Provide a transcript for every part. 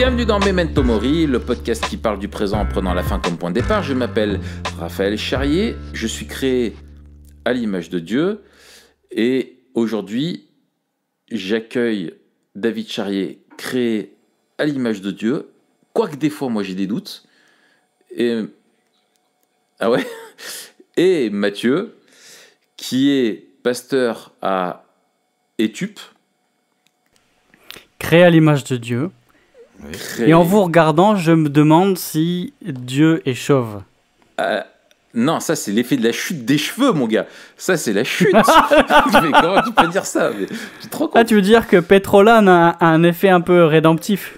Bienvenue dans Memento Mori, le podcast qui parle du présent en prenant la fin comme point de départ. Je m'appelle Raphaël Charrier, je suis créé à l'image de Dieu et aujourd'hui j'accueille David Charrier, créé à l'image de Dieu, quoique des fois moi j'ai des doutes. Et Mathieu, qui est pasteur à Étup. Créé à l'image de Dieu. Et en vous regardant, je me demande si Dieu est chauve. Non, ça c'est l'effet de la chute des cheveux, mon gars. Ça c'est la chute. Mais comment tu peux dire ça? Mais, tu te rends compte? Tu veux dire que Pétrolane a un effet un peu rédemptif?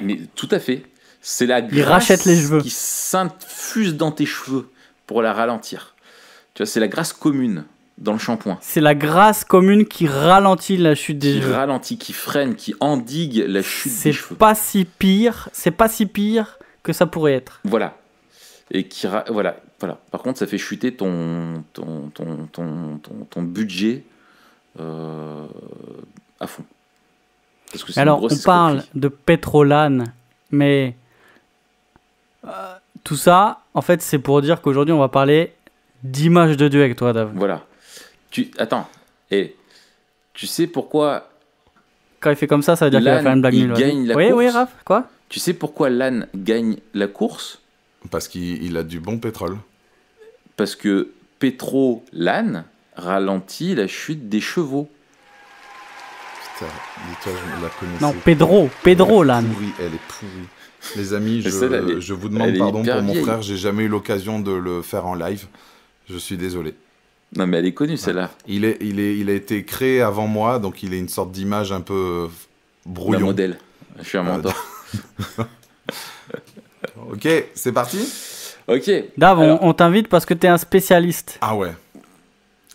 Mais tout à fait. C'est la Il rachète les cheveux. Qui s'infuse dans tes cheveux pour la ralentir. Tu vois, c'est la grâce commune dans le shampoing. C'est la grâce commune qui ralentit la chute des cheveux. Qui ralentit, qui freine, qui endigue la chute des cheveux. C'est pas si pire que ça pourrait être. Voilà. Et qui voilà. Par contre, ça fait chuter ton budget à fond. Parce que c'est alors, on parle de Pétrolane, mais tout ça, en fait, c'est pour dire qu'aujourd'hui, on va parler d'image de Dieu avec toi, Dave. Voilà. Attends. Et tu sais pourquoi... Quand il fait comme ça veut dire qu'il va faire une blague nulle. Gagne la course. Oui, Raph, quoi? Tu sais pourquoi l'âne gagne la course? Parce qu'il a du bon pétrole. Parce que l'âne ralentit la chute des chevaux. Putain, dis-toi, je la connaissais. Non, Pedro l'âne. Elle est pourrie. Les amis, je vous demande pardon pour mon frère, j'ai jamais eu l'occasion de le faire en live. Je suis désolé. Non, mais elle est connue, celle-là. Il a été créé avant moi, donc il est une sorte d'image un peu brouillon. Un modèle. Je suis un mentor. Ok, c'est parti. Ok. Dave, on t'invite parce que tu es un spécialiste. Ah ouais.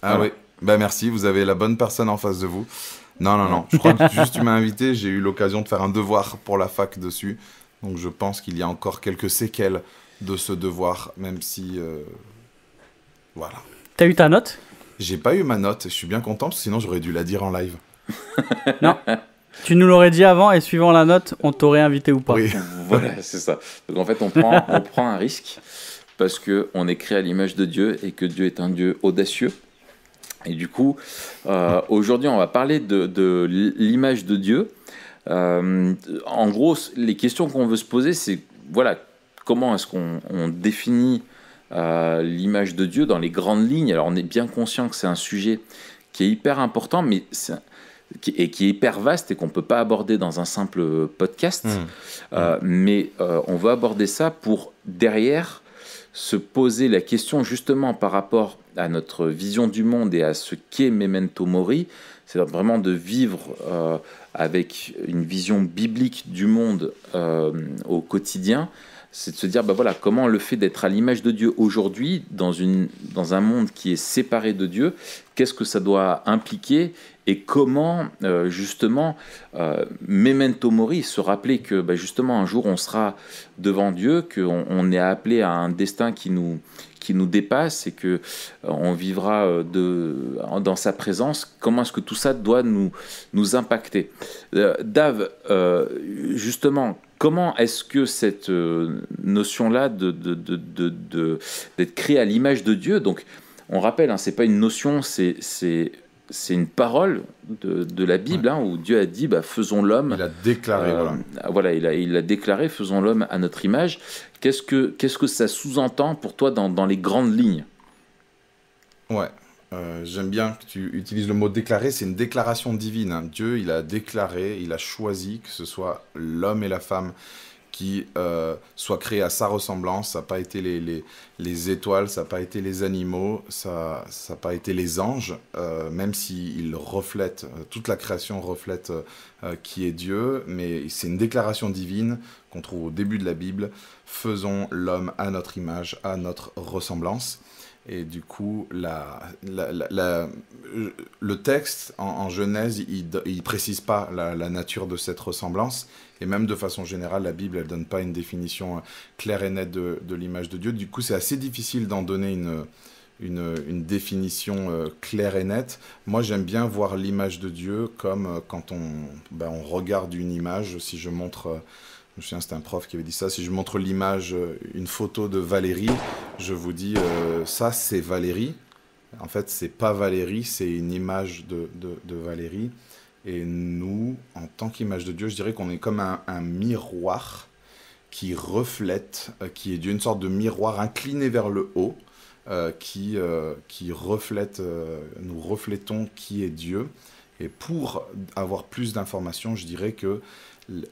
Ouais. Merci, vous avez la bonne personne en face de vous. Non. Je crois que juste tu m'as invité, j'ai eu l'occasion de faire un devoir pour la fac dessus. Donc je pense qu'il y a encore quelques séquelles de ce devoir, même si... Voilà. T'as eu ta note? J'ai pas eu ma note, je suis bien content, parce que sinon j'aurais dû la dire en live. Non. Tu nous l'aurais dit avant, et suivant la note, on t'aurait invité ou pas. Oui. Voilà, c'est ça. Donc en fait, on prend un risque, parce qu'on est créé à l'image de Dieu, et que Dieu est un Dieu audacieux. Et du coup, aujourd'hui, on va parler de l'image de Dieu. En gros, les questions qu'on veut se poser, c'est, voilà, comment est-ce qu'on définit l'image de Dieu dans les grandes lignes. Alors on est bien conscient que c'est un sujet qui est hyper important, mais qui est hyper vaste et qu'on ne peut pas aborder dans un simple podcast. Mais on va aborder ça pour derrière se poser la question justement par rapport à notre vision du monde et à ce qu'est Memento Mori, c'est vraiment de vivre avec une vision biblique du monde au quotidien. C'est de se dire, comment le fait d'être à l'image de Dieu aujourd'hui, dans un monde qui est séparé de Dieu, qu'est-ce que ça doit impliquer et comment, justement, Memento Mori, se rappeler que, justement, un jour, on sera devant Dieu, qu'on est appelé à un destin qui nous dépasse et qu'on vivra dans sa présence. Comment est-ce que tout ça doit nous impacter? Dave, justement, comment est-ce que cette notion-là d'être créé à l'image de Dieu, donc on rappelle, c'est pas une notion, c'est une parole de la Bible, où Dieu a dit faisons l'homme. Il a déclaré, il a déclaré faisons l'homme à notre image. Qu'est-ce que ça sous-entend pour toi dans les grandes lignes? Ouais. J'aime bien que tu utilises le mot déclarer, c'est une déclaration divine. Dieu, il a déclaré, il a choisi que ce soit l'homme et la femme qui soient créés à sa ressemblance. Ça n'a pas été les étoiles, ça n'a pas été les animaux, ça n'a pas été les anges, même s'ils reflètent, toute la création reflète qui est Dieu, mais c'est une déclaration divine qu'on trouve au début de la Bible. Faisons l'homme à notre image, à notre ressemblance. Et du coup, le texte en Genèse, il ne précise pas la nature de cette ressemblance. Et même de façon générale, la Bible, elle ne donne pas une définition claire et nette de l'image de Dieu. Du coup, c'est assez difficile d'en donner une définition claire et nette. Moi, j'aime bien voir l'image de Dieu comme quand on regarde une image. Si je montre me souviens, c'était un prof qui avait dit ça. Si je montre l'image, une photo de Valérie, je vous dis, ça c'est Valérie. En fait, c'est pas Valérie, c'est une image de Valérie. Et nous, en tant qu'image de Dieu, je dirais qu'on est comme un miroir qui reflète, qui est d'une sorte de miroir incliné vers le haut, qui reflète, nous reflétons qui est Dieu. Et pour avoir plus d'informations, je dirais que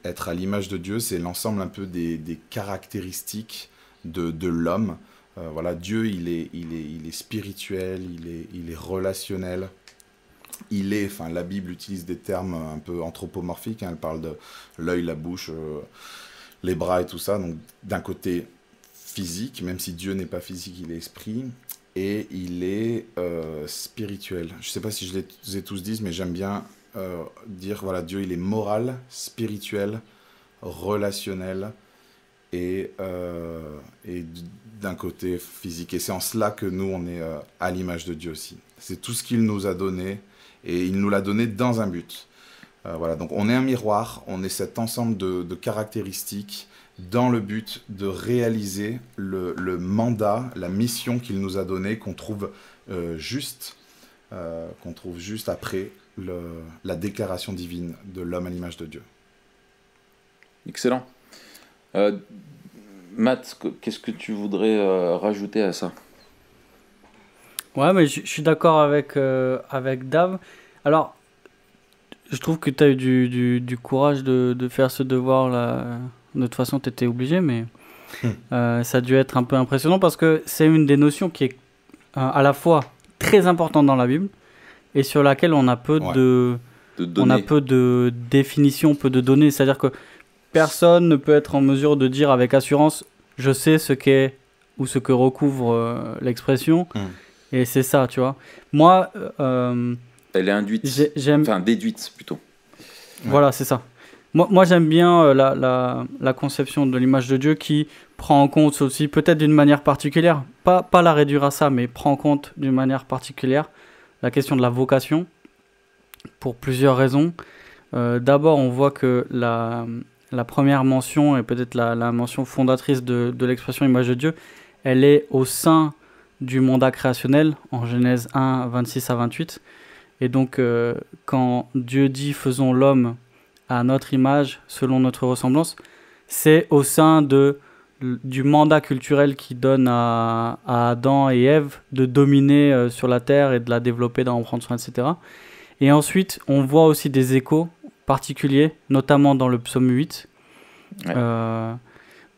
être à l'image de Dieu, c'est l'ensemble un peu des caractéristiques de l'homme. Voilà, Dieu, il est spirituel, il est relationnel. La Bible utilise des termes un peu anthropomorphiques, hein, elle parle de l'œil, la bouche, les bras et tout ça. Donc d'un côté physique, même si Dieu n'est pas physique, il est esprit. Et il est spirituel. Je ne sais pas si je les ai tous dit, mais j'aime bien dire, voilà, Dieu, il est moral, spirituel, relationnel et d'un côté physique. Et c'est en cela que nous, on est à l'image de Dieu aussi. C'est tout ce qu'il nous a donné, et il nous l'a donné dans un but. Voilà, donc on est un miroir, on est cet ensemble de caractéristiques dans le but de réaliser le mandat, la mission qu'il nous a donnée, qu'on trouve juste après la déclaration divine de l'homme à l'image de Dieu. Excellent. Matt, qu'est-ce que tu voudrais rajouter à ça? Ouais, mais je suis d'accord avec Dave. Alors, je trouve que tu as eu du courage de faire ce devoir là. De toute façon, tu étais obligé, mais ça a dû être un peu impressionnant parce que c'est une des notions qui est à la fois très importante dans la Bible et sur laquelle on a peu de définitions, peu de données. C'est-à-dire que personne ne peut être en mesure de dire avec assurance « je sais ce qu'est ou ce que recouvre l'expression ». Et c'est ça, tu vois. Moi... elle est induite, enfin déduite plutôt. Voilà, c'est ça. Moi, j'aime bien la conception de l'image de Dieu qui prend en compte aussi, peut-être d'une manière particulière, pas la réduire à ça, mais prend en compte d'une manière particulière la question de la vocation, pour plusieurs raisons. D'abord, on voit que la première mention, et peut-être la mention fondatrice de l'expression image de Dieu, elle est au sein du mandat créationnel, en Genèse 1, 26 à 28. Et donc, quand Dieu dit « faisons l'homme » à notre image, selon notre ressemblance, c'est au sein du mandat culturel qui donne à Adam et Ève de dominer sur la terre et de la développer, d'en prendre soin, etc. Et ensuite, on voit aussi des échos particuliers, notamment dans le psaume 8,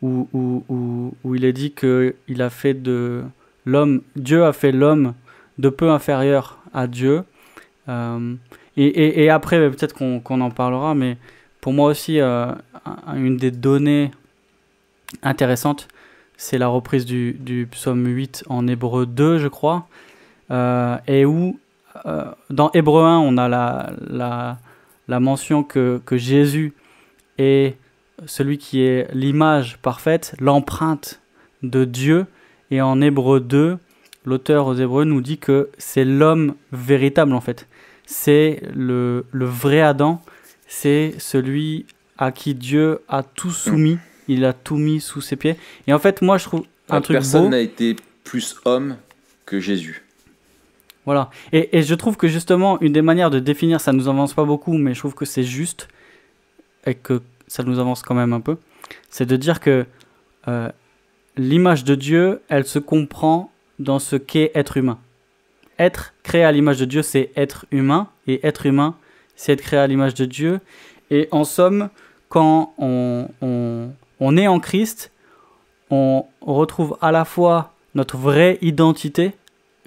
où il est dit qu'il a fait Dieu a fait l'homme de peu inférieur à Dieu. Et après, peut-être qu'on en parlera, mais pour moi aussi, une des données intéressantes, c'est la reprise du psaume 8 en Hébreu 2, je crois, et où, dans Hébreu 1, on a la mention que Jésus est celui qui est l'image parfaite, l'empreinte de Dieu, et en Hébreu 2, l'auteur aux Hébreux nous dit que c'est l'homme véritable, en fait. C'est le vrai Adam, c'est celui à qui Dieu a tout soumis, il a tout mis sous ses pieds. Et en fait, moi, je trouve un truc beau. Personne n'a été plus homme que Jésus. Voilà. Et je trouve que justement, une des manières de définir, ça ne nous avance pas beaucoup, mais je trouve que c'est juste, et que ça nous avance quand même un peu, c'est de dire que l'image de Dieu, elle se comprend dans ce qu'est être humain. Être créé à l'image de Dieu, c'est être humain, et être humain, c'est être créé à l'image de Dieu. Et en somme, quand on est en Christ, on retrouve à la fois notre vraie identité,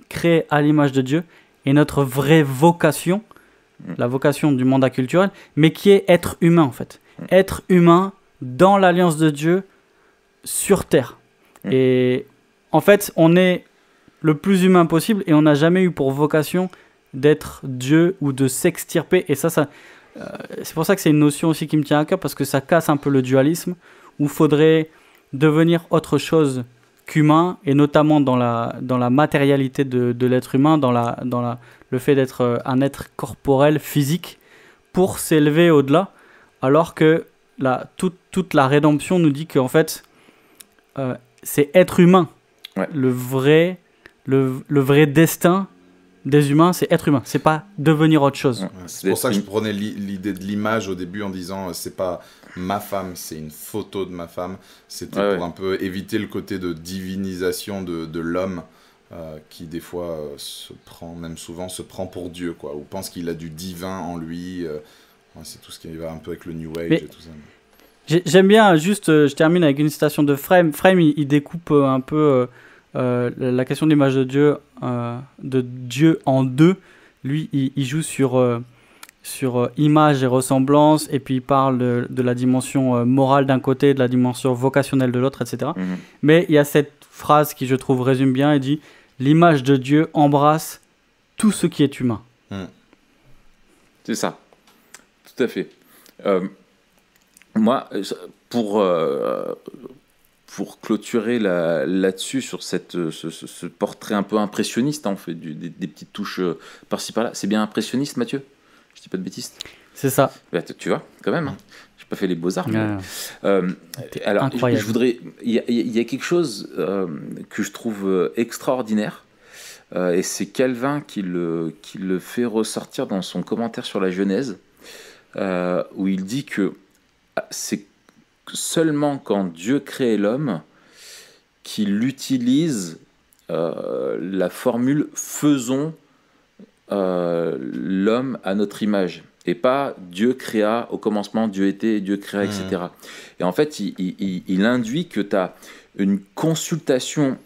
créée à l'image de Dieu, et notre vraie vocation, la vocation du mandat culturel, mais qui est être humain en fait. Être humain dans l'alliance de Dieu sur terre. Et en fait, on est le plus humain possible et on n'a jamais eu pour vocation d'être Dieu ou de s'extirper. Et ça c'est pour ça que c'est une notion aussi qui me tient à cœur, parce que ça casse un peu le dualisme, où il faudrait devenir autre chose qu'humain, et notamment dans la matérialité de l'être humain, dans le fait d'être un être corporel, physique, pour s'élever au-delà, alors que toute la rédemption nous dit qu'en fait, c'est être humain. Ouais. Le vrai destin des humains, c'est être humain. C'est pas devenir autre chose. Ouais, c'est pour ça que je prenais l'idée de l'image au début en disant c'est pas ma femme, c'est une photo de ma femme. C'était pour un peu éviter le côté de divinisation de l'homme qui des fois même souvent se prend pour Dieu, quoi, ou pense qu'il a du divin en lui. C'est tout ce qui va un peu avec le New Age et tout ça. J'aime bien, juste, je termine avec une citation de Frame. Frame, il découpe un peu la question de l'image de Dieu en deux. Lui, il joue sur image et ressemblance, et puis il parle de la dimension morale d'un côté, de la dimension vocationnelle de l'autre, etc. Mais il y a cette phrase qui, je trouve, résume bien. Il dit « L'image de Dieu embrasse tout ce qui est humain. » C'est ça, tout à fait. Moi, pour clôturer là-dessus, sur ce portrait un peu impressionniste, on fait des petites touches par-ci par-là. C'est bien impressionniste, Mathieu? Je dis pas de bêtises? C'est ça. Bah, tu vois, quand même. Hein. J'ai pas fait les beaux-arts. Alors, incroyable. je voudrais. Il y a quelque chose que je trouve extraordinaire. Et c'est Calvin qui le fait ressortir dans son commentaire sur la Genèse, où il dit que c'est seulement quand Dieu crée l'homme qu'il utilise la formule « faisons l'homme à notre image ». Et pas Dieu créa au commencement, Dieu était, Dieu créa, etc. Et en fait, il induit que tu as une consultation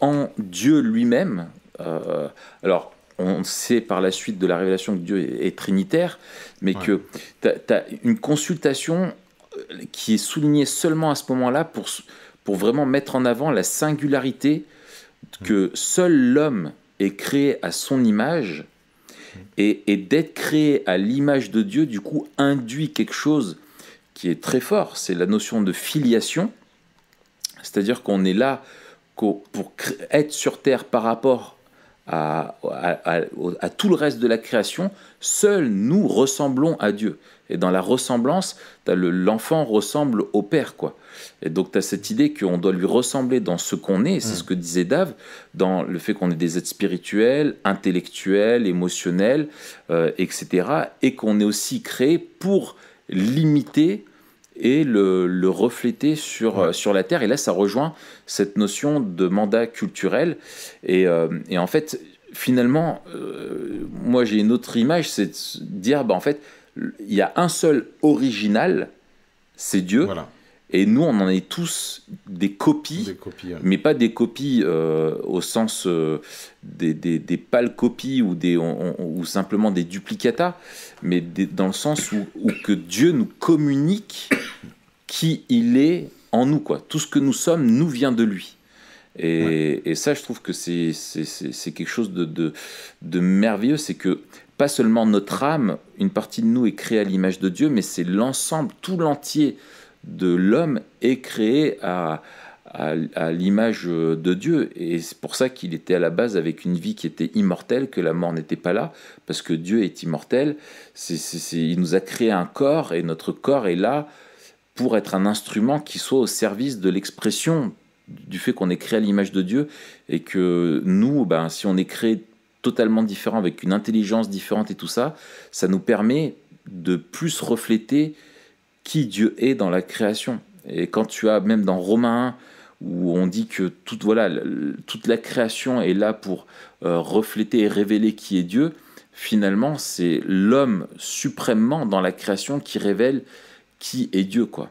en Dieu lui-même. Alors, on sait par la suite de la révélation que Dieu est trinitaire, mais que tu as une consultation qui est soulignée seulement à ce moment-là pour vraiment mettre en avant la singularité que seul l'homme est créé à son image, et d'être créé à l'image de Dieu, du coup, induit quelque chose qui est très fort, c'est la notion de filiation, c'est-à-dire qu'on est là pour être sur terre par rapport à tout le reste de la création. Seuls nous ressemblons à Dieu. Et dans la ressemblance, l'enfant ressemble au Père, quoi. Et donc tu as cette idée qu'on doit lui ressembler dans ce qu'on est, c'est ce que disait Dave, dans le fait qu'on est des êtres spirituels, intellectuels, émotionnels, etc. Et qu'on est aussi créé pour l'imiter et le refléter sur la Terre. Et là, ça rejoint cette notion de mandat culturel. Et en fait, finalement, moi j'ai une autre image, c'est de dire, en fait, il y a un seul original, c'est Dieu. Voilà. Et nous, on en est tous des copies, mais pas des copies au sens des pâles copies ou simplement des duplicata, mais dans le sens où que Dieu nous communique qui il est en nous, quoi. Tout ce que nous sommes nous vient de lui. Et ça, je trouve que c'est quelque chose de merveilleux, c'est que pas seulement notre âme, une partie de nous est créée à l'image de Dieu, mais c'est l'ensemble, tout l'entier de l'homme est créé à l'image de Dieu. Et c'est pour ça qu'il était à la base avec une vie qui était immortelle, que la mort n'était pas là, parce que Dieu est immortel. Il nous a créé un corps, et notre corps est là pour être un instrument qui soit au service de l'expression du fait qu'on est créé à l'image de Dieu, et que nous, si on est créé totalement différent, avec une intelligence différente et tout ça, ça nous permet de plus refléter qui Dieu est dans la création. Et quand tu as, même dans Romains 1, où on dit que toute la création est là pour refléter et révéler qui est Dieu, finalement, c'est l'homme suprêmement dans la création qui révèle qui est Dieu, quoi.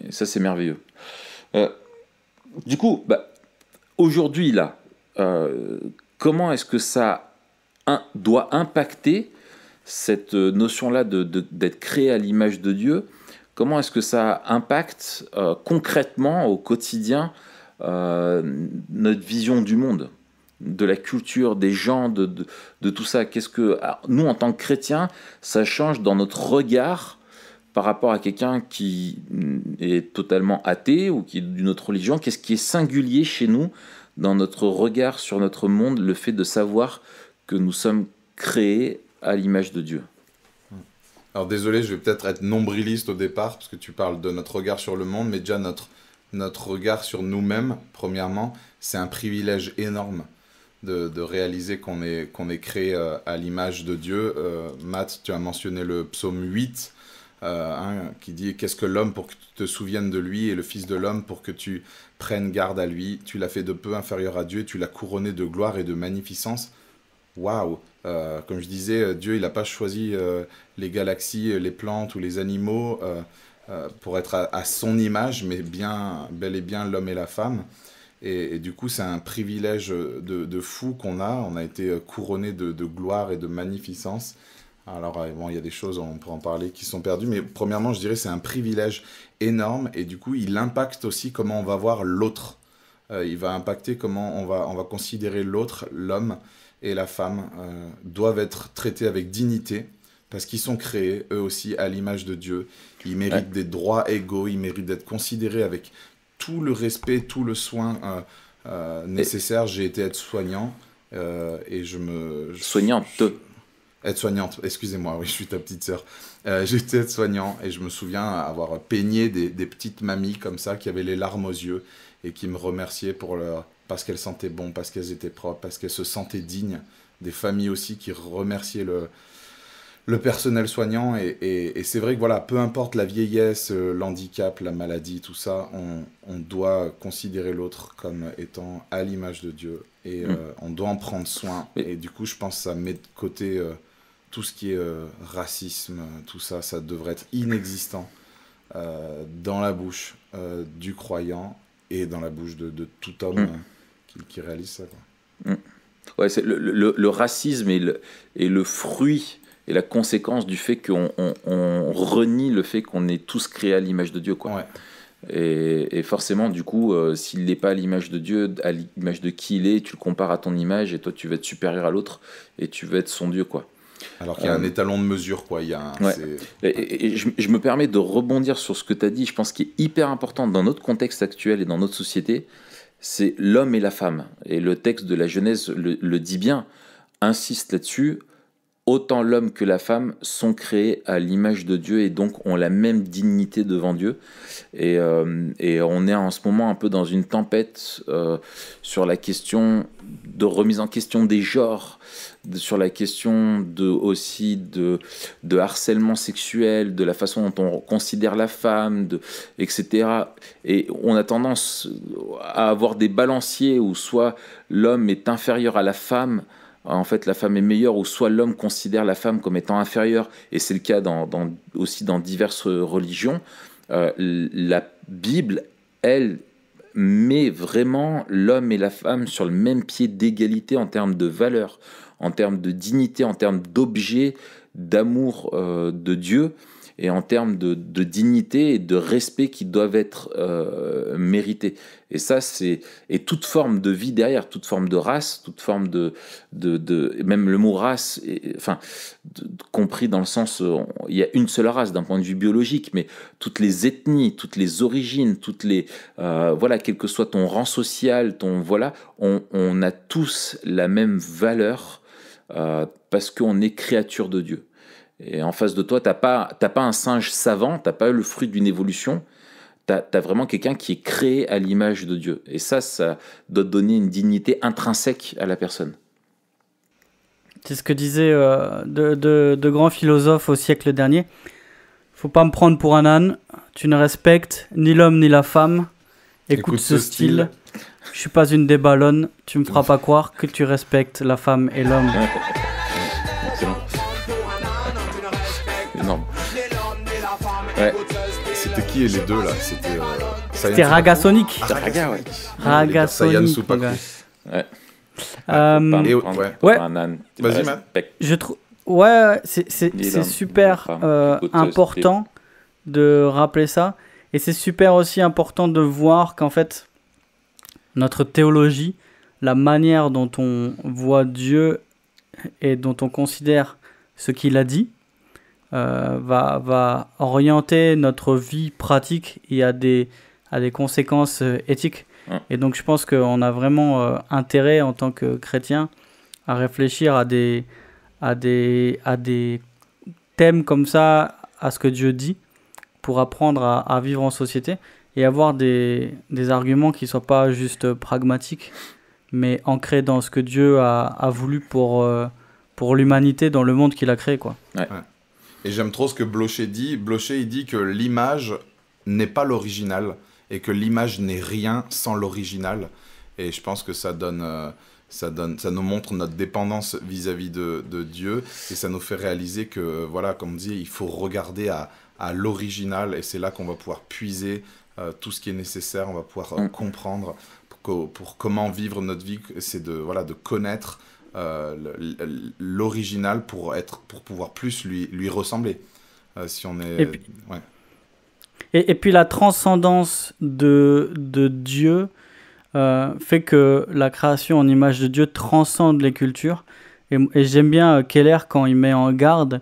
Et ça, c'est merveilleux. Du coup, aujourd'hui, là, comment est-ce que ça doit impacter cette notion-là d'être créé à l'image de Dieu? Comment est-ce que ça impacte concrètement au quotidien notre vision du monde, de la culture, des gens, de tout ça? Qu'est-ce que nous, en tant que chrétiens, ça change dans notre regard par rapport à quelqu'un qui est totalement athée ou qui est d'une autre religion? Qu'est-ce qui est singulier chez nous dans notre regard sur notre monde, le fait de savoir que nous sommes créés à l'image de Dieu? Alors désolé, je vais peut-être être nombriliste au départ, parce que tu parles de notre regard sur le monde, mais déjà notre regard sur nous-mêmes, premièrement, c'est un privilège énorme de réaliser qu'on est créé à l'image de Dieu. Matt, tu as mentionné le psaume 8, qui dit « Qu'est-ce que l'homme pour que tu te souviennes de lui, et le fils de l'homme pour que tu prennes garde à lui. Tu l'as fait de peu inférieur à Dieu, et tu l'as couronné de gloire et de magnificence. » Waouh! Comme je disais, Dieu, il n'a pas choisi les galaxies, les plantes ou les animaux pour être à son image, mais bel et bien l'homme et la femme. Et du coup, c'est un privilège de fou qu'on a. On a été couronné de gloire et de magnificence. Alors, bon, il y a des choses, on peut en parler, qui sont perdues. Mais premièrement, je dirais c'est un privilège énorme. Et du coup, il impacte aussi comment on va voir l'autre. Il va impacter comment on va considérer l'autre, l'homme et la femme doivent être traités avec dignité parce qu'ils sont créés, eux aussi, à l'image de Dieu. Ils méritent des droits égaux, ils méritent d'être considérés avec tout le respect, tout le soin nécessaire. J'ai été aide-soignant et Soignante. Aide-soignante, excusez-moi, oui, je suis ta petite sœur. J'étais aide-soignant et je me souviens avoir peigné des petites mamies comme ça qui avaient les larmes aux yeux et qui me remerciaient parce qu'elles sentaient bon, parce qu'elles étaient propres, parce qu'elles se sentaient dignes. Des familles aussi qui remerciaient le personnel soignant. Et c'est vrai que voilà, peu importe la vieillesse, l'handicap, la maladie, tout ça, on doit considérer l'autre comme étant à l'image de Dieu. Et on doit en prendre soin. Et du coup, je pense que ça met de côté tout ce qui est racisme, tout ça, ça devrait être inexistant dans la bouche du croyant et dans la bouche de tout homme qui réalise ça, quoi. Ouais, c'est le racisme est le fruit et la conséquence du fait qu'on renie le fait qu'on est tous créés à l'image de Dieu, quoi. Ouais. Et forcément, du coup, s'il n'est pas à l'image de Dieu, à l'image de qui il est, tu le compares à ton image et toi, tu vas être supérieur à l'autre et tu vas être son Dieu, quoi. Alors qu'il y a un étalon de mesure, quoi. Il y a et je me permets de rebondir sur ce que tu as dit. Je pense qu'il est hyper important dans notre contexte actuel et dans notre société, c'est l'homme et la femme. Et le texte de la Genèse le dit bien, insiste là-dessus. Autant l'homme que la femme sont créés à l'image de Dieu et donc ont la même dignité devant Dieu. Et on est en ce moment un peu dans une tempête sur la question de remise en question des genres, sur la question aussi de harcèlement sexuel, de la façon dont on considère la femme, etc. Et on a tendance à avoir des balanciers où soit l'homme est inférieur à la femme, en fait la femme est meilleure, ou soit l'homme considère la femme comme étant inférieure, et c'est le cas aussi dans diverses religions. La Bible, elle, met vraiment l'homme et la femme sur le même pied d'égalité en termes de valeur, en termes de dignité, en termes d'objet, d'amour de Dieu, et en termes de dignité et de respect qui doivent être mérités. Et ça, et toute forme de vie derrière, toute forme de race, toute forme même le mot race, compris dans le sens, il y a une seule race d'un point de vue biologique, mais toutes les ethnies, toutes les origines, quel que soit ton rang social, on a tous la même valeur parce qu'on est créature de Dieu. Et en face de toi, t'as pas un singe savant, t'as pas le fruit d'une évolution, t'as vraiment quelqu'un qui est créé à l'image de Dieu. Et ça doit donner une dignité intrinsèque à la personne. C'est ce que disaient de grands philosophes au siècle dernier. Faut pas me prendre pour un âne, tu ne respectes ni l'homme ni la femme. Écoute ce style. Je suis pas une déballonne, tu me feras pas croire que tu respectes la femme et l'homme. Excellent. Énorme. Ouais. C'était qui les deux là? C'était Raga Sonic. Raga, ouais. Raga Sonic. Ouais. Vas-y, man. Je trouve. Ouais, c'est super important de rappeler ça. Et c'est super aussi important de voir qu'en fait, notre théologie, la manière dont on voit Dieu et dont on considère ce qu'il a dit, va orienter notre vie pratique et à des conséquences éthiques. Et donc je pense qu'on a vraiment intérêt en tant que chrétien à réfléchir à des thèmes comme ça à ce que Dieu dit pour apprendre à vivre en société et avoir des arguments qui ne soient pas juste pragmatiques, mais ancrés dans ce que Dieu a voulu pour l'humanité dans le monde qu'il a créé, quoi. Ouais. Et j'aime trop ce que Blocher dit. Blocher, il dit que l'image n'est pas l'original et que l'image n'est rien sans l'original. Et je pense que ça nous montre notre dépendance vis-à-vis de Dieu et ça nous fait réaliser que, voilà, comme on dit, il faut regarder à l'original et c'est là qu'on va pouvoir puiser tout ce qui est nécessaire, on va pouvoir comprendre pour comment vivre notre vie, c'est de connaître l'original pour pouvoir plus lui ressembler. Si on est... Et puis la transcendance de Dieu fait que la création en image de Dieu transcende les cultures. Et j'aime bien Keller quand il met en garde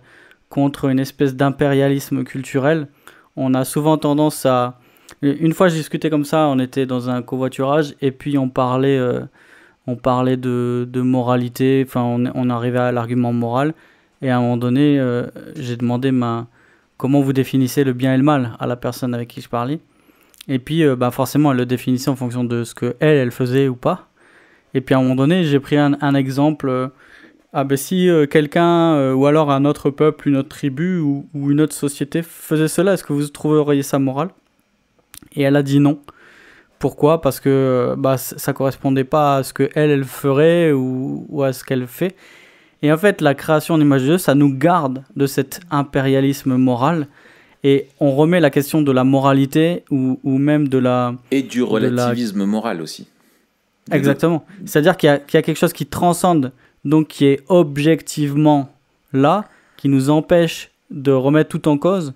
contre une espèce d'impérialisme culturel. On a souvent tendance à... Une fois, j'ai discuté comme ça, on était dans un covoiturage et puis on parlait de moralité, enfin on arrivait à l'argument moral et à un moment donné, j'ai demandé comment vous définissez le bien et le mal à la personne avec qui je parlais. Et puis forcément, elle le définissait en fonction de ce que elle faisait ou pas. Et puis à un moment donné, j'ai pris un exemple. Si quelqu'un, ou alors un autre peuple, une autre tribu ou une autre société faisait cela, est-ce que vous trouveriez ça moral ? Et elle a dit non. Pourquoi ? Parce que ça correspondait pas à ce que elle ferait ou à ce qu'elle fait. Et en fait, la création en image de Dieu, ça nous garde de cet impérialisme moral. Et on remet la question de la moralité ou même de la... Et du relativisme moral aussi. Exactement. C'est-à-dire qu'il y a quelque chose qui transcende, donc qui est objectivement là, qui nous empêche de remettre tout en cause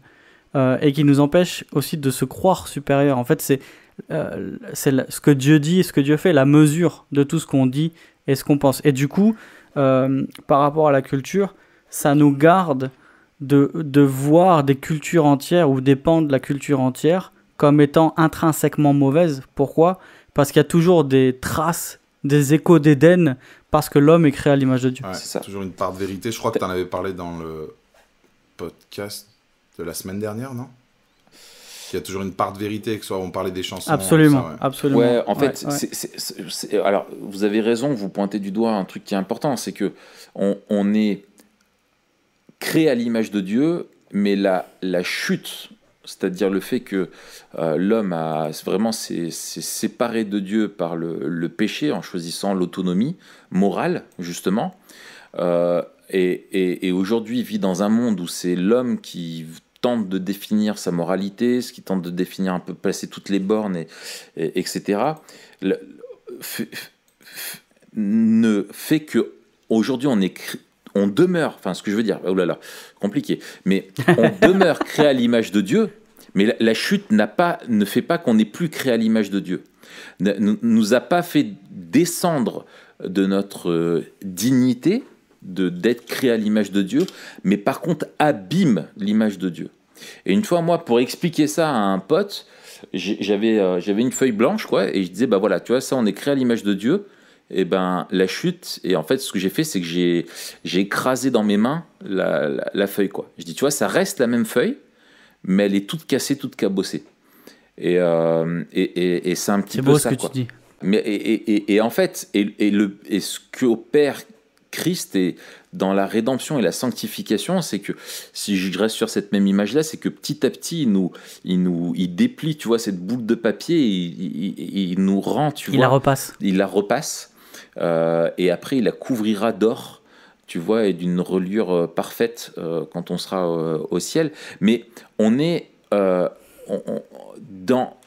et qui nous empêche aussi de se croire supérieur. En fait, c'est ce que Dieu dit et ce que Dieu fait, la mesure de tout ce qu'on dit et ce qu'on pense. Et du coup, par rapport à la culture, ça nous garde de voir des cultures entières ou des pans de la culture entière comme étant intrinsèquement mauvaises. Pourquoi ? Parce qu'il y a toujours des traces, des échos d'Éden, parce que l'homme est créé à l'image de Dieu. Ouais, c'est ça. Toujours une part de vérité. Je crois que tu en avais parlé dans le podcast de la semaine dernière, non ? Il y a toujours une part de vérité, que soit on parlait des chansons. Absolument, ça, ouais. absolument. Ouais, en fait, alors vous avez raison, vous pointez du doigt un truc qui est important, c'est que on est créé à l'image de Dieu, mais la chute, c'est-à-dire le fait que l'homme s'est séparé de Dieu par le péché en choisissant l'autonomie morale, justement, et aujourd'hui vit dans un monde où c'est l'homme qui tente de définir sa moralité, ce qui tente de définir un peu, placer toutes les bornes, etc., ne fait que aujourd'hui on demeure, enfin ce que je veux dire, oh là là, compliqué, mais on demeure créé à l'image de Dieu, mais la chute ne fait pas qu'on n'est plus créé à l'image de Dieu, nous a pas fait descendre de notre dignité, d'être créé à l'image de Dieu, mais par contre abîme l'image de Dieu. Et une fois, moi, pour expliquer ça à un pote, j'avais une feuille blanche, quoi, et je disais, voilà, tu vois, ça, on est créé à l'image de Dieu, et la chute, et en fait, ce que j'ai fait, c'est que j'ai écrasé dans mes mains la feuille, quoi. Je dis, tu vois, ça reste la même feuille, mais elle est toute cassée, toute cabossée. Et c'est un petit peu ça, quoi. C'est beau ce que tu dis. Mais, et en fait, et ce qu'opère Christ est dans la rédemption et la sanctification, c'est que, si je reste sur cette même image-là, c'est que petit à petit, il déplie, tu vois, cette boule de papier, il nous rend, tu vois. Il la repasse. Et après, il la couvrira d'or, tu vois, et d'une reliure parfaite quand on sera au ciel. Mais on est...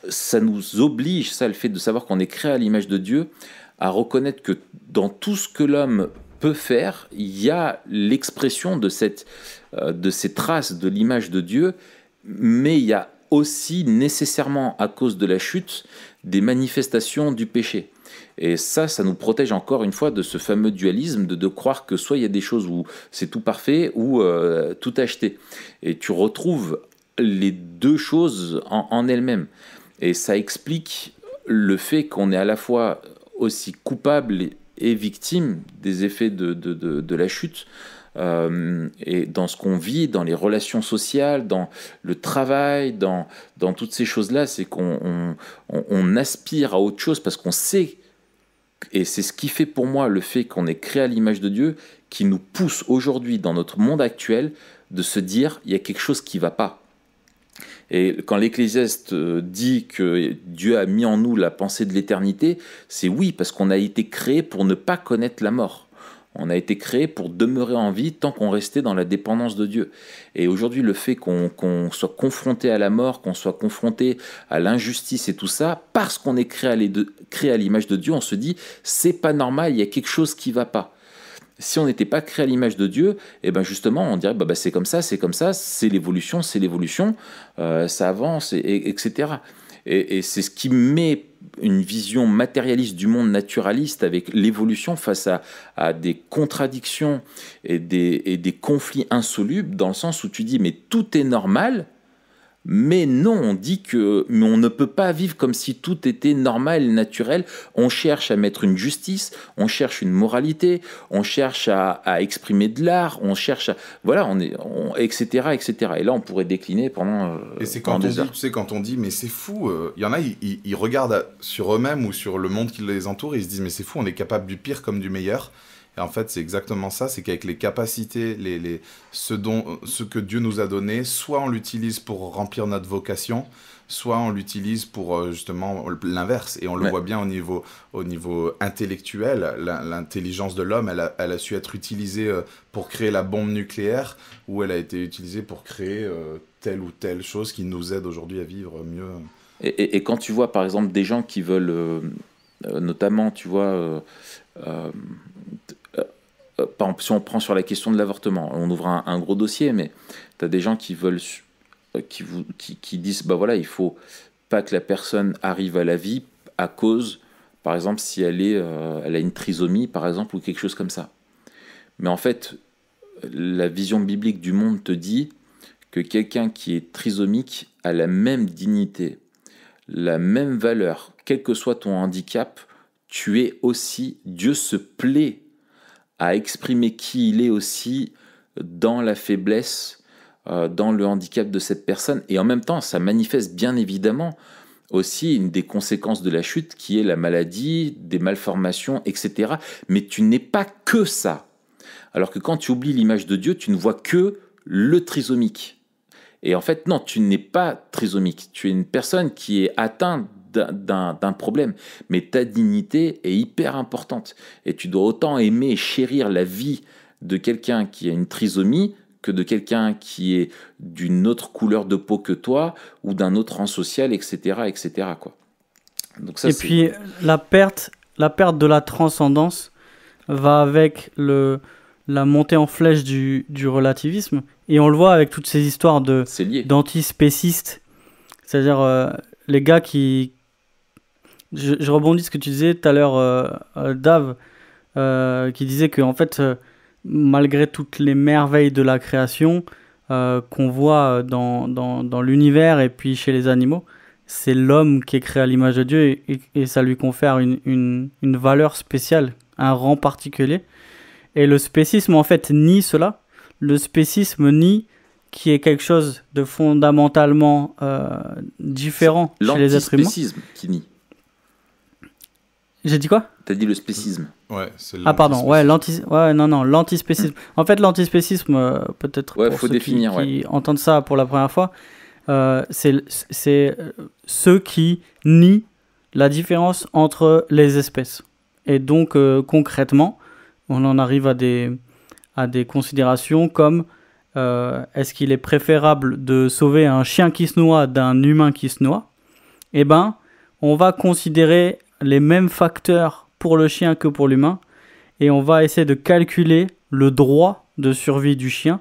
ça nous oblige, ça, le fait de savoir qu'on est créé à l'image de Dieu, à reconnaître que dans tout ce que l'homme peut faire, il y a l'expression de ces traces de l'image de Dieu, mais il y a aussi nécessairement, à cause de la chute, des manifestations du péché. Et ça nous protège encore une fois de ce fameux dualisme de croire que soit il y a des choses où c'est tout parfait ou tout acheté. Et tu retrouves les deux choses en elles-mêmes. Et ça explique le fait qu'on est à la fois aussi coupable et victime des effets de la chute, et dans ce qu'on vit, dans les relations sociales, dans le travail, dans toutes ces choses-là, c'est qu'on aspire à autre chose parce qu'on sait, et c'est ce qui fait pour moi le fait qu'on est créé à l'image de Dieu, qui nous pousse aujourd'hui dans notre monde actuel de se dire il y a quelque chose qui ne va pas. Et quand l'Ecclésiaste dit que Dieu a mis en nous la pensée de l'éternité, c'est oui, parce qu'on a été créé pour ne pas connaître la mort. On a été créé pour demeurer en vie tant qu'on restait dans la dépendance de Dieu. Et aujourd'hui, le fait qu'on soit confronté à la mort, qu'on soit confronté à l'injustice et tout ça, parce qu'on est créé à l'image de Dieu, on se dit, c'est pas normal, il y a quelque chose qui va pas. Si on n'était pas créé à l'image de Dieu, et ben justement, on dirait c'est comme ça, c'est l'évolution, ça avance, etc. Et c'est ce qui met une vision matérialiste du monde naturaliste avec l'évolution face à des contradictions et des conflits insolubles, dans le sens où tu dis mais tout est normal. Mais non, on dit que mais on ne peut pas vivre comme si tout était normal et naturel. On cherche à mettre une justice, on cherche une moralité, on cherche à exprimer de l'art, on cherche à... Voilà, etc., etc. Et là, on pourrait décliner pendant et c'est quand des heures. Tu sais, quand on dit, mais c'est fou, il y en a, ils regardent sur eux-mêmes ou sur le monde qui les entoure, et ils se disent, mais c'est fou, on est capable du pire comme du meilleur. Et en fait, c'est exactement ça, c'est qu'avec les capacités, ce que Dieu nous a donné, soit on l'utilise pour remplir notre vocation, soit on l'utilise pour justement l'inverse. Et on le voit bien au niveau intellectuel. L'intelligence de l'homme, elle a su être utilisée pour créer la bombe nucléaire, ou elle a été utilisée pour créer telle ou telle chose qui nous aide aujourd'hui à vivre mieux. Et quand tu vois, par exemple, des gens qui veulent, notamment, tu vois... par exemple, si on prend sur la question de l'avortement, on ouvre un gros dossier, mais tu as des gens qui veulent, qui disent, voilà, il faut pas que la personne arrive à la vie à cause, par exemple, si elle a une trisomie, par exemple, ou quelque chose comme ça. Mais en fait, la vision biblique du monde te dit que quelqu'un qui est trisomique a la même dignité, la même valeur, quel que soit ton handicap, tu es aussi, Dieu se plaît à exprimer qui il est aussi dans la faiblesse, dans le handicap de cette personne. Et en même temps, ça manifeste bien évidemment aussi une des conséquences de la chute qui est la maladie, des malformations, etc. Mais tu n'es pas que ça. Alors que quand tu oublies l'image de Dieu, tu ne vois que le trisomique. Et en fait, non, tu n'es pas trisomique. Tu es une personne qui est atteinte d'un problème, mais ta dignité est hyper importante et tu dois autant aimer et chérir la vie de quelqu'un qui a une trisomie que de quelqu'un qui est d'une autre couleur de peau que toi ou d'un autre rang social, etc., etc., quoi. Donc ça, puis la perte de la transcendance va avec la montée en flèche du relativisme, et on le voit avec toutes ces histoires d'antispécistes, c'est-à-dire les gars qui... Je rebondis sur ce que tu disais tout à l'heure, Dave, qui disait que en fait, malgré toutes les merveilles de la création qu'on voit dans l'univers et puis chez les animaux, c'est l'homme qui est créé à l'image de Dieu, et ça lui confère une valeur spéciale, un rang particulier. Et le spécisme, en fait, nie cela. Le spécisme nie qu'il y ait quelque chose de fondamentalement différent chez les êtres humains. L'antispécisme qui nie. J'ai dit quoi ? T'as dit le spécisme. Ouais, c'est l'antispécisme. En fait, l'antispécisme, peut-être pour faut ceux définir, qui entendent ça pour la première fois, c'est ceux qui nient la différence entre les espèces. Et donc, concrètement, on en arrive à des considérations comme est-ce qu'il est préférable de sauver un chien qui se noie d'un humain qui se noie ? Eh ben, on va considérer les mêmes facteurs pour le chien que pour l'humain, et on va essayer de calculer le droit de survie du chien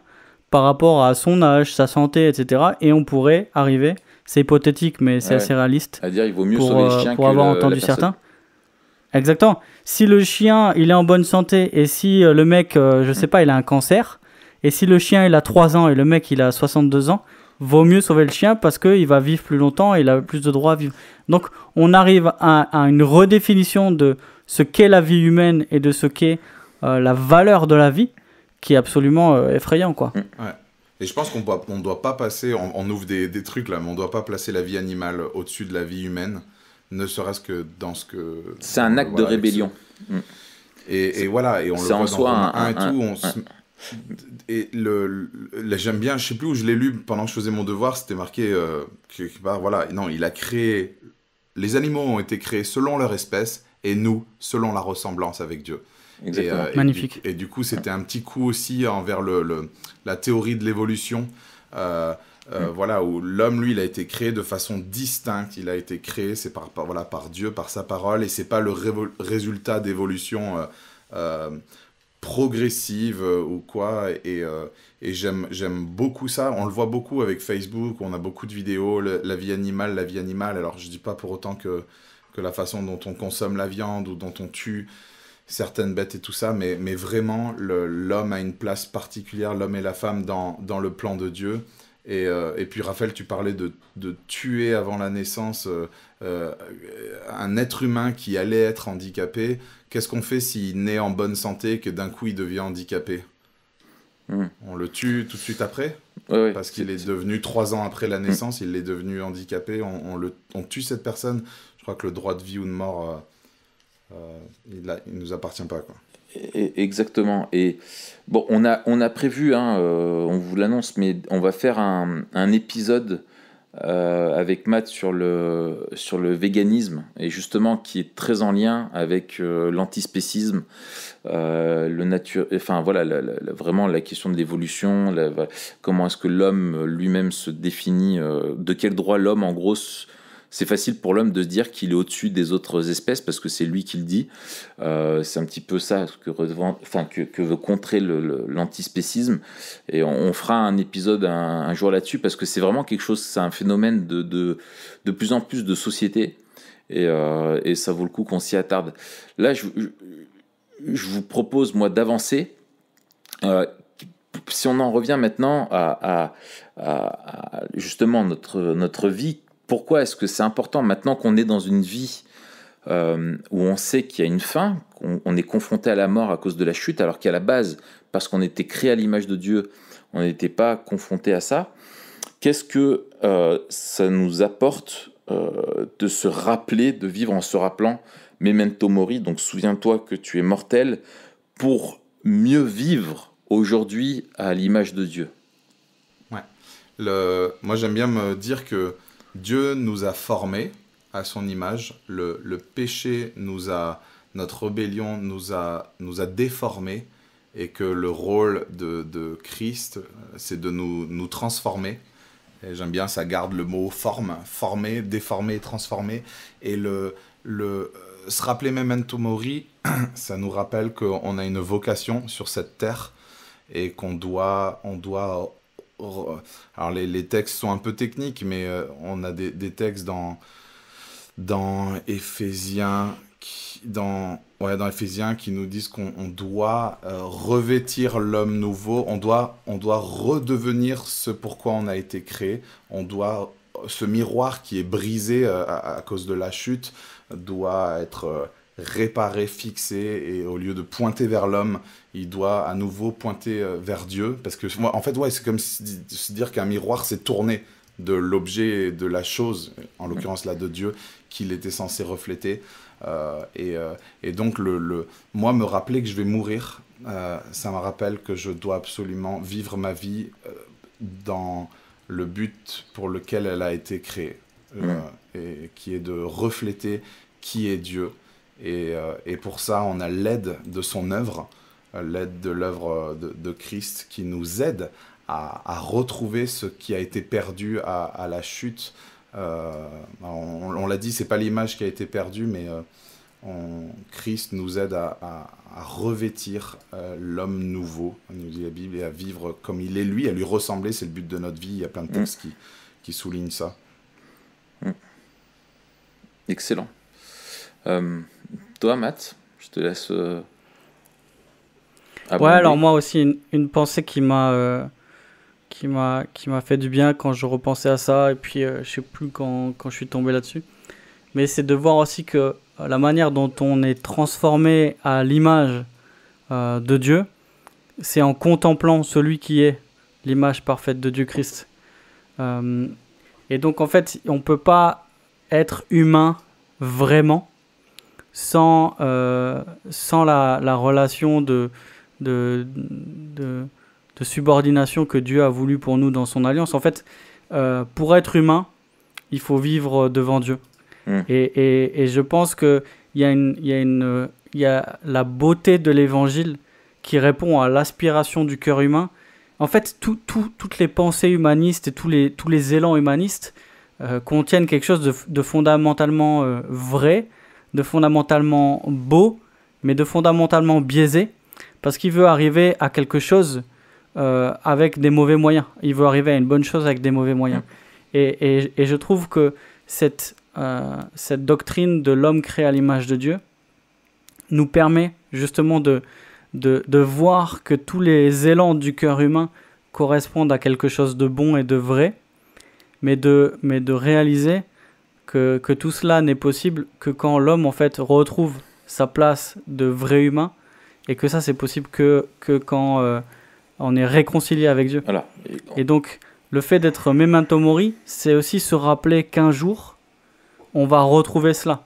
par rapport à son âge, sa santé, etc. Et on pourrait arriver, c'est hypothétique mais c'est assez réaliste, à dire il vaut mieux sauver le chien pour avoir entendu certains. Exactement. Si le chien il est en bonne santé, et si le mec, je sais pas, il a un cancer, et si le chien il a 3 ans et le mec il a 62 ans, vaut mieux sauver le chien parce qu'il va vivre plus longtemps et il a plus de droits à vivre. Donc on arrive à une redéfinition de ce qu'est la vie humaine et de ce qu'est la valeur de la vie, qui est absolument effrayant, quoi. Ouais. Et je pense qu'on on doit pas passer, on ouvre des trucs là, mais on doit pas placer la vie animale au-dessus de la vie humaine, ne serait-ce que dans ce que... C'est un acte de rébellion. Et voilà, et on le C'est en voit soi dans Romains 1 et tout. Et j'aime bien, je sais plus où je l'ai lu pendant que je faisais mon devoir, c'était marqué quelque part, voilà, non, il a créé, les animaux ont été créés selon leur espèce, et nous, selon la ressemblance avec Dieu. Exactement. Magnifique. Et du coup, c'était un petit coup aussi envers la théorie de l'évolution. Voilà, où l'homme, lui, il a été créé de façon distincte. Il a été créé, c'est par Dieu, par sa parole, et c'est pas le résultat d'évolution progressive ou quoi. Et j'aime beaucoup ça. On le voit beaucoup avec Facebook. On a beaucoup de vidéos, la vie animale. Alors, je dis pas pour autant que la façon dont on consomme la viande ou dont on tue certaines bêtes et tout ça, mais vraiment, l'homme a une place particulière, l'homme et la femme dans le plan de Dieu. Et puis, Raphaël, tu parlais de tuer avant la naissance un être humain qui allait être handicapé. Qu'est-ce qu'on fait s'il naît en bonne santé et que d'un coup, il devient handicapé ? On le tue tout de suite après ? Ouais, parce qu'il est devenu 3 ans après la naissance, il est devenu handicapé. On tue cette personne. Je crois que le droit de vie ou de mort... il nous appartient pas, quoi. Exactement. Et bon, on a prévu, on vous l'annonce, mais on va faire un épisode avec Matt sur le véganisme, et justement qui est très en lien avec l'antispécisme, enfin voilà, vraiment la question de l'évolution, comment est-ce que l'homme lui-même se définit, de quel droit l'homme, en gros, c'est facile pour l'homme de se dire qu'il est au-dessus des autres espèces parce que c'est lui qui le dit. C'est un petit peu ça que veut contrer l'antispécisme. Et on fera un épisode un jour là-dessus parce que c'est vraiment quelque chose, c'est un phénomène de plus en plus de société. Et ça vaut le coup qu'on s'y attarde. Là, je vous propose, moi, d'avancer. Si on en revient maintenant à justement notre vie, pourquoi est-ce que c'est important maintenant qu'on est dans une vie où on sait qu'il y a une fin, qu'on est confronté à la mort à cause de la chute, alors qu'à la base, parce qu'on était créé à l'image de Dieu, on n'était pas confronté à ça. Qu'est-ce que ça nous apporte de se rappeler, de vivre en se rappelant Memento Mori, donc souviens-toi que tu es mortel, pour mieux vivre aujourd'hui à l'image de Dieu. Ouais. Moi, j'aime bien me dire que Dieu nous a formés à son image. Le péché notre rébellion nous a déformés, et que le rôle de Christ, c'est de nous transformer. Et j'aime bien, ça garde le mot forme, former, déformer, transformer. Et se rappeler Memento Mori, ça nous rappelle qu'on a une vocation sur cette terre et qu'on doit alors les textes sont un peu techniques, mais on a des textes dans Éphésiens dans Éphésiens qui nous disent qu'on doit revêtir l'homme nouveau, on doit redevenir ce pourquoi on a été créé, ce miroir qui est brisé à cause de la chute doit être réparé, fixé, et au lieu de pointer vers l'homme, il doit à nouveau pointer vers Dieu, parce que en fait c'est comme se dire qu'un miroir s'est tourné de l'objet, de la chose, en l'occurrence là de Dieu, qu'il était censé refléter, et donc moi me rappeler que je vais mourir, ça me rappelle que je dois absolument vivre ma vie dans le but pour lequel elle a été créée, et qui est de refléter qui est Dieu. Et pour ça, on a l'aide de son œuvre, l'aide de l'œuvre de Christ, qui nous aide à retrouver ce qui a été perdu à la chute. On l'a dit, c'est pas l'image qui a été perdue, mais Christ nous aide à revêtir l'homme nouveau, nous dit la Bible, et à vivre comme il est lui, à lui ressembler. C'est le but de notre vie. Il y a plein de textes qui soulignent ça. Excellent. Toi, Matt, je te laisse. Ouais, alors moi aussi, une pensée qui m'a fait du bien quand je repensais à ça, et puis je sais plus quand je suis tombé là-dessus. Mais c'est de voir aussi que la manière dont on est transformé à l'image de Dieu, c'est en contemplant celui qui est l'image parfaite de Dieu Christ. Et donc en fait, on ne peut pas être humain vraiment sans la relation de subordination que Dieu a voulu pour nous dans son alliance. En fait, pour être humain, il faut vivre devant Dieu. Et je pense qu'il y a la beauté de l'évangile qui répond à l'aspiration du cœur humain. En fait, toutes les pensées humanistes et tous les élans humanistes contiennent quelque chose de fondamentalement vrai, de fondamentalement beau, mais de fondamentalement biaisé, parce qu'il veut arriver à quelque chose avec des mauvais moyens. Il veut arriver à une bonne chose avec des mauvais moyens. Et je trouve que cette doctrine de l'homme créé à l'image de Dieu nous permet justement de voir que tous les élans du cœur humain correspondent à quelque chose de bon et de vrai, mais de réaliser que tout cela n'est possible que quand l'homme en fait retrouve sa place de vrai humain, et que ça c'est possible que quand on est réconcilié avec Dieu. Voilà. Et donc le fait d'être memento mori, c'est aussi se rappeler qu'un jour on va retrouver cela,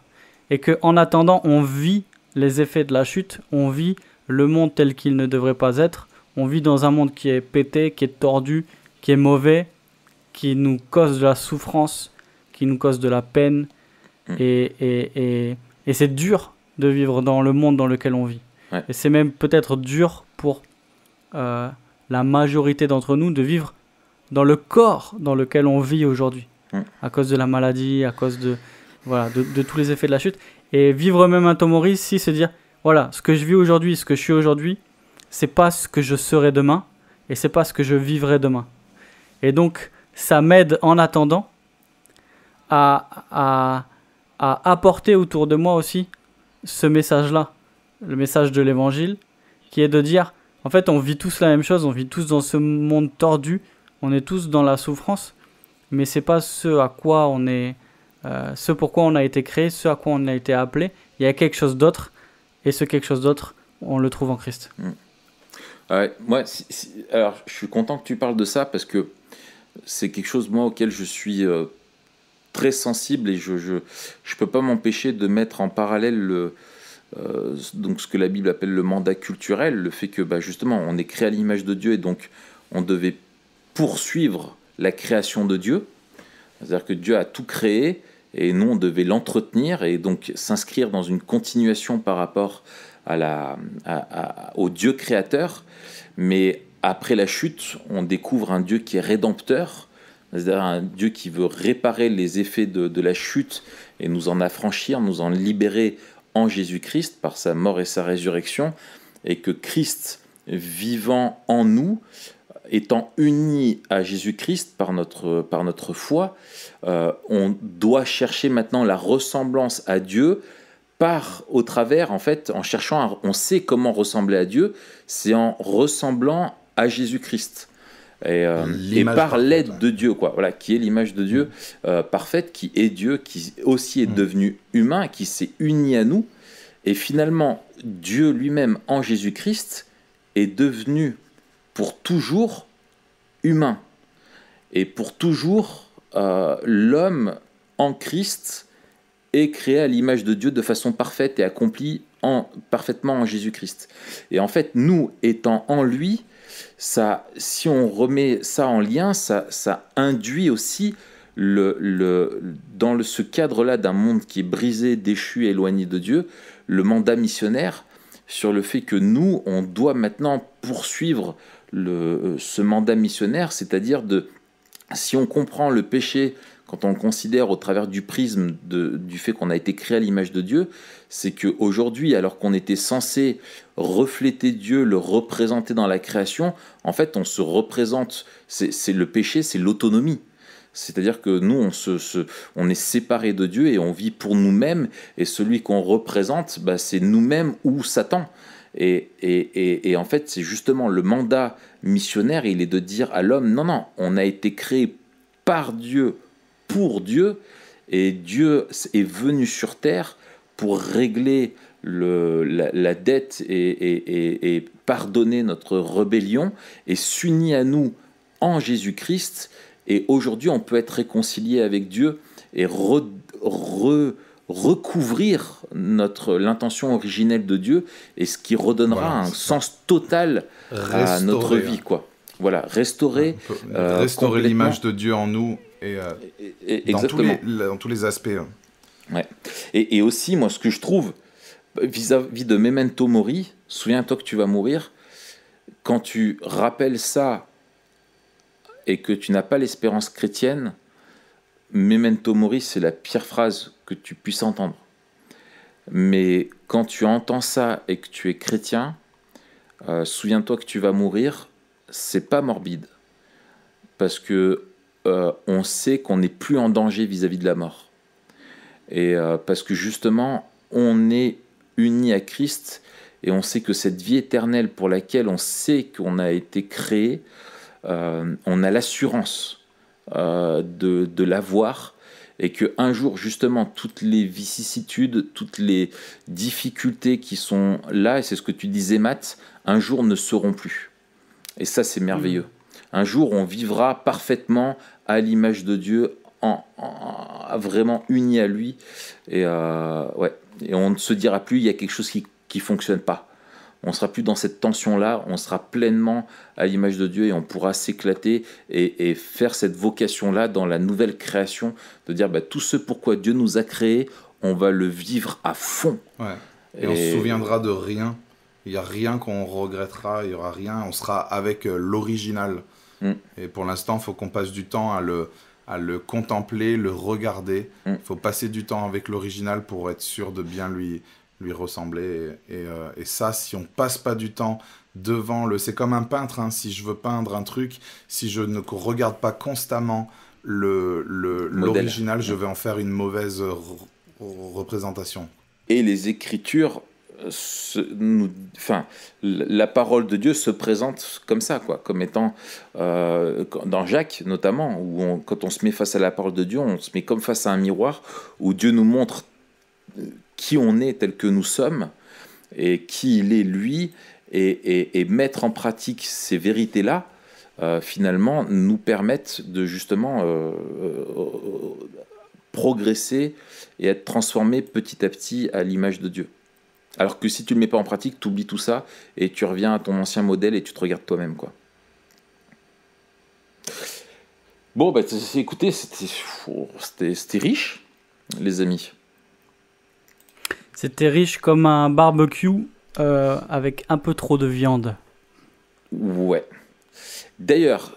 et qu'en attendant on vit les effets de la chute, on vit le monde tel qu'il ne devrait pas être, on vit dans un monde qui est pété, qui est tordu, qui est mauvais, qui nous cause de la souffrance, qui nous cause de la peine, et c'est dur de vivre dans le monde dans lequel on vit. Ouais. Et c'est même peut-être dur pour la majorité d'entre nous de vivre dans le corps dans lequel on vit aujourd'hui, à cause de la maladie, à cause de tous les effets de la chute. Et vivre memento mori, si se dire, voilà, ce que je vis aujourd'hui, ce que je suis aujourd'hui, c'est pas ce que je serai demain, et c'est pas ce que je vivrai demain. Et donc, ça m'aide en attendant à apporter autour de moi aussi ce message-là, le message de l'évangile, qui est de dire, en fait, on vit tous la même chose, on vit tous dans ce monde tordu, on est tous dans la souffrance, mais c'est pas ce à quoi on est, ce pourquoi on a été créé, ce à quoi on a été appelé. Il y a quelque chose d'autre, et ce quelque chose d'autre, on le trouve en Christ. Moi, alors, je suis content que tu parles de ça, parce que c'est quelque chose, moi, auquel je suis très sensible, et je peux pas m'empêcher de mettre en parallèle donc ce que la Bible appelle le mandat culturel, le fait que justement on est créé à l'image de Dieu, et donc on devait poursuivre la création de Dieu, c'est-à-dire que Dieu a tout créé et nous on devait l'entretenir, et donc s'inscrire dans une continuation par rapport au Dieu créateur. Mais après la chute, on découvre un Dieu qui est rédempteur, c'est-à-dire un Dieu qui veut réparer les effets de la chute et nous en affranchir, nous en libérer en Jésus-Christ par sa mort et sa résurrection, et que Christ vivant en nous, étant unis à Jésus-Christ par notre foi, on doit chercher maintenant la ressemblance à Dieu au travers, en fait, en cherchant, on sait comment ressembler à Dieu, c'est en ressemblant à Jésus-Christ. Et par l'aide de Dieu, voilà, qui est l'image de Dieu parfaite, qui est Dieu, qui aussi est devenu humain, qui s'est uni à nous. Et finalement, Dieu lui-même en Jésus-Christ est devenu pour toujours humain. Et pour toujours, l'homme en Christ est créé à l'image de Dieu de façon parfaite et accompli parfaitement en Jésus-Christ. Et en fait, nous étant en lui, ça, si on remet ça en lien, ça induit aussi dans ce cadre-là d'un monde qui est brisé, déchu, éloigné de Dieu, le mandat missionnaire, sur le fait que nous, on doit maintenant poursuivre ce mandat missionnaire, c'est-à-dire si on comprend le péché, quand on le considère au travers du prisme du fait qu'on a été créé à l'image de Dieu, c'est qu'aujourd'hui, alors qu'on était censé refléter Dieu, le représenter dans la création, en fait, on se représente, c'est le péché, c'est l'autonomie. C'est-à-dire que nous, on est séparés de Dieu et on vit pour nous-mêmes, et celui qu'on représente, c'est nous-mêmes ou Satan. Et en fait, c'est justement le mandat missionnaire, il est de dire à l'homme, non, on a été créé par Dieu, pour Dieu, et Dieu est venu sur terre pour régler la dette et pardonner notre rébellion et s'unit à nous en Jésus-Christ. Et aujourd'hui, on peut être réconcilié avec Dieu et recouvrir l'intention originelle de Dieu, et ce qui redonnera un sens total à notre vie, quoi. Voilà, restaurer l'image de Dieu en nous et dans tous les aspects. Ouais. Et aussi, moi, ce que je trouve vis-à-vis de Memento Mori, souviens-toi que tu vas mourir, quand tu rappelles ça et que tu n'as pas l'espérance chrétienne, Memento Mori, c'est la pire phrase que tu puisses entendre. Mais quand tu entends ça et que tu es chrétien, souviens-toi que tu vas mourir, c'est pas morbide. Parce que on sait qu'on n'est plus en danger vis-à-vis de la mort. Et parce que justement, on est unis à Christ et on sait que cette vie éternelle pour laquelle on sait qu'on a été créé, on a l'assurance de l'avoir, et qu'un jour, justement, toutes les vicissitudes, toutes les difficultés qui sont là, et c'est ce que tu disais, Matt, un jour ne seront plus. Et ça, c'est merveilleux. Un jour, on vivra parfaitement à l'image de Dieu, vraiment unis à lui, et on ne se dira plus, il y a quelque chose qui ne fonctionne pas. On ne sera plus dans cette tension-là, on sera pleinement à l'image de Dieu et on pourra s'éclater et faire cette vocation-là dans la nouvelle création, de dire tout ce pourquoi Dieu nous a créés, on va le vivre à fond. Ouais. Et on se souviendra de rien, il n'y a rien qu'on regrettera, il n'y aura rien, on sera avec l'original. Et pour l'instant, il faut qu'on passe du temps à le contempler, le regarder. Il faut passer du temps avec l'original pour être sûr de bien lui ressembler. Et ça, si on passe pas du temps devant c'est comme un peintre, hein, si je veux peindre un truc, si je ne regarde pas constamment l'original, je vais en faire une mauvaise représentation. Et les Écritures, la parole de Dieu se présente comme ça, quoi, comme étant dans Jacques notamment, où quand on se met face à la parole de Dieu, on se met comme face à un miroir où Dieu nous montre qui on est tel que nous sommes et qui il est lui, et mettre en pratique ces vérités-là, finalement, nous permettent de justement progresser et être transformés petit à petit à l'image de Dieu. Alors que si tu ne le mets pas en pratique, tu oublies tout ça et tu reviens à ton ancien modèle et tu te regardes toi-même, quoi. Bon, écoutez, c'était riche, les amis. C'était riche comme un barbecue avec un peu trop de viande. Ouais. D'ailleurs,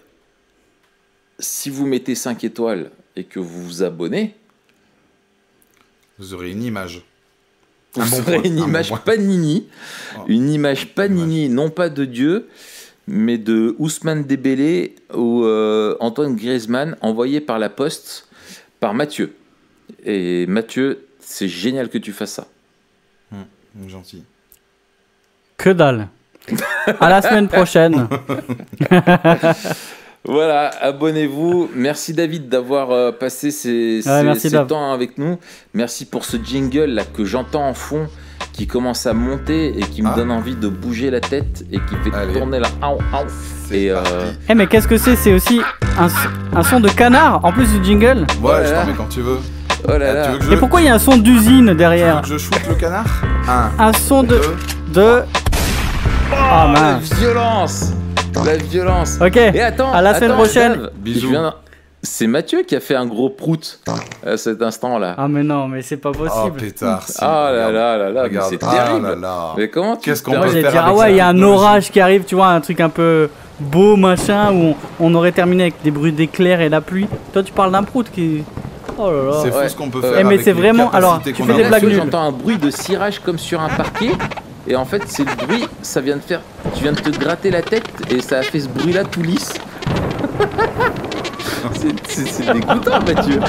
si vous mettez 5 étoiles et que vous vous abonnez, vous aurez une image. Vous aurez une image Panini. Une image Panini, non pas de Dieu, mais de Ousmane Dembélé ou Antoine Griezmann, envoyé par la poste par Mathieu. Et Mathieu, c'est génial que tu fasses ça. Gentil. Que dalle. À la semaine prochaine. Voilà, abonnez-vous. Merci David d'avoir passé ces temps avec nous. Merci pour ce jingle là que j'entends en fond, qui commence à monter et qui me donne envie de bouger la tête et qui fait tourner la mais qu'est-ce que c'est? C'est aussi un son de canard en plus du jingle. Ouais, je t'en mets quand tu veux. Oh là là. Et pourquoi il y a un son d'usine derrière? Je shoot le canard. Un son de... Oh mince. La violence. Ok, et attends, à la semaine prochaine. Dave, bisous. C'est Mathieu qui a fait un gros prout à cet instant-là. Ah mais non, mais c'est pas possible. Oh pétard. Ah là là, mais c'est terrible. Mais comment qu'est-ce qu'on peut Moi j'allais faire dire, avec il y a un orage qui arrive, tu vois, un truc un peu beau, machin, où on aurait terminé avec des bruits d'éclairs et la pluie. Toi tu parles d'un prout qui... Oh là là. C'est fou ce qu'on peut faire. Mais c'est vraiment... Alors, tu fais des blagues nulles. J'entends un bruit de cirage comme sur un parquet. Et en fait, c'est le bruit, ça vient de faire... Tu viens de te gratter la tête et ça a fait ce bruit-là tout lisse. c'est dégoûtant, Mathieu.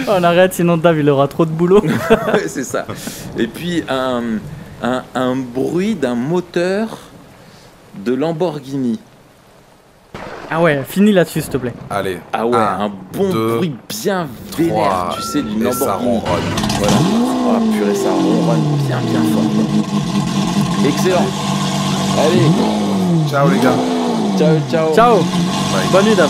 On arrête, sinon Dave, il aura trop de boulot. C'est ça. Et puis, un bruit d'un moteur de Lamborghini. Ah ouais, finis là-dessus, s'il te plaît. Allez. Ah ouais, un bon 2, bruit bien vénère, 3, tu sais, d'une et ça Lamborghini. ronronne. Voilà. Oh purée, ça ronronne bien fort. Quoi. Excellent. Allez, Ciao les gars. ciao, ciao. Ciao. Bye. Bonne nuit, Dave.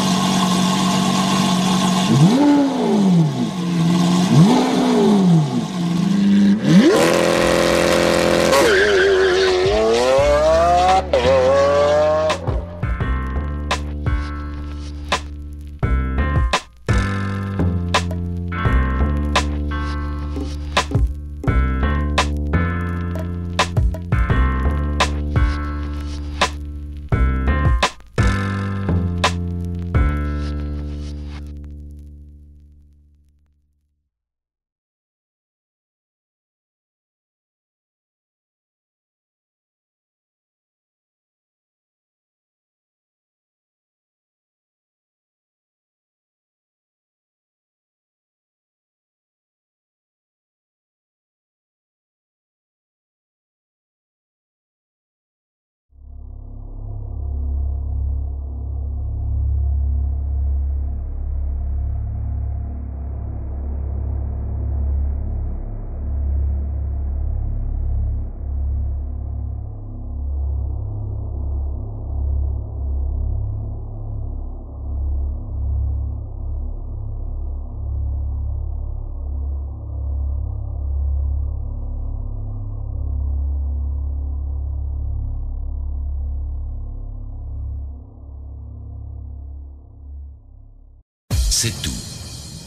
C'est tout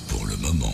pour le moment.